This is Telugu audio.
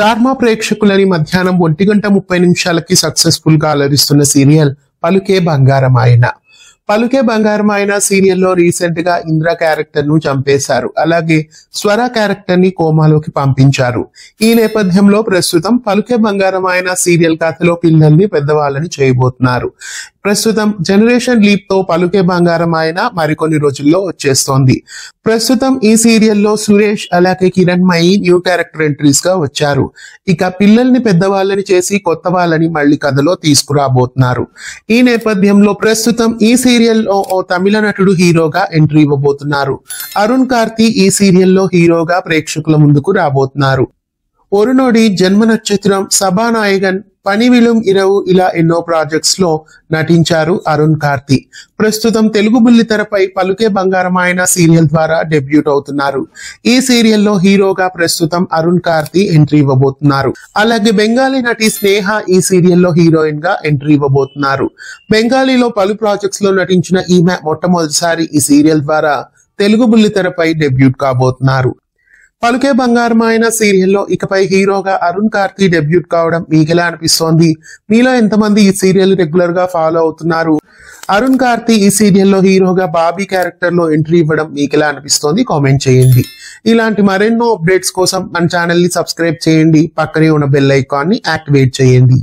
స్టార్ మా ప్రేక్షకులని మధ్యాహ్నం 1:30 సక్సెస్ఫుల్ గా అలరిస్తున్న సీరియల్ పలుకే బంగారమాయన. పలుకే బంగారమాయన సీరియల్లో రీసెంట్ గా ఇంద్ర క్యారెక్టర్ ను చంపేశారు. అలాగే స్వర క్యారెక్టర్ ని కోమాలోకి పంపించారు. ఈ నేపథ్యంలో ప్రస్తుతం పలుకే బంగారమాయన సీరియల్ కథలో పిల్లల్ని పెద్దవాళ్ళని చేయబోతున్నారు. ప్రస్తుతం జనరేషన్ లీప్ తో పలుకే బంగారమాయన మరికొన్ని రోజుల్లో వచ్చేస్తోంది. ప్రస్తుతం ఈ సీరియల్లో సురేష్ అలాగే కిరణ్మయి న్యూ క్యారెక్టర్ ఎంట్రీస్ గా వచ్చారు. ఇక పిల్లల్ని పెద్దవాళ్ళని చేసి కొత్త వాళ్ళని మళ్ళీ కథలో తీసుకురాబోతున్నారు. ఈ నేపథ్యంలో ప్రస్తుతం ఈ సీరియల్లో ఓ తమిళ నటుడు హీరోగా ఎంట్రీ ఇవ్వబోతున్నారు. అరుణ్ కార్తీ ఈ సీరియల్లో హీరోగా ప్రేక్షకుల ముందుకు రాబోతున్నారు. ఒరునోడి, జన్మ నక్షత్రం, సభానాయకన్, పనివిలుం ఇరవు ఇలా ఎన్నో ప్రాజెక్ట్స్ లో నటించారు అరుణ్ కార్తీ. ప్రస్తుతం తెలుగు బుల్లితెరపై పలుకే బంగారమాయన సీరియల్ ద్వారా డెబ్యూట్ అవుతున్నారు. ఈ సీరియల్లో హీరోగా ప్రస్తుతం అరుణ్ కార్తీ ఎంట్రీ ఇవ్వబోతున్నారు. అలాగే బెంగాలీ నటి స్నేహ ఈ సీరియల్లో హీరోయిన్ గా ఎంట్రీ ఇవ్వబోతున్నారు. బెంగాలీలో పలు ప్రాజెక్ట్స్ లో నటించిన ఈమె మొట్టమొదటిసారి ఈ సీరియల్ ద్వారా తెలుగు బుల్లితెరపై డెబ్యూట్ కాబోతున్నారు. పలుకే బంగారమాయన సీరియల్లో ఇకపై హీరోగా అరుణ్ కార్తీ డెబ్యూట్ కావడం మీకెలా అనిపిస్తోంది? మీలో ఎంతమంది ఈ సీరియల్ రెగ్యులర్ గా ఫాలో అవుతున్నారు? అరుణ్ కార్తీ ఈ సీరియల్లో హీరోగా బాబీ క్యారెక్టర్ లో ఎంట్రీ ఇవ్వడం మీకెలా అనిపిస్తోంది? కామెంట్ చేయండి. ఇలాంటి మరెన్నో అప్డేట్స్ కోసం మన ఛానల్ ని సబ్స్క్రైబ్ చేయండి. పక్కనే ఉన్న బెల్ ఐకాన్ ని యాక్టివేట్ చేయండి.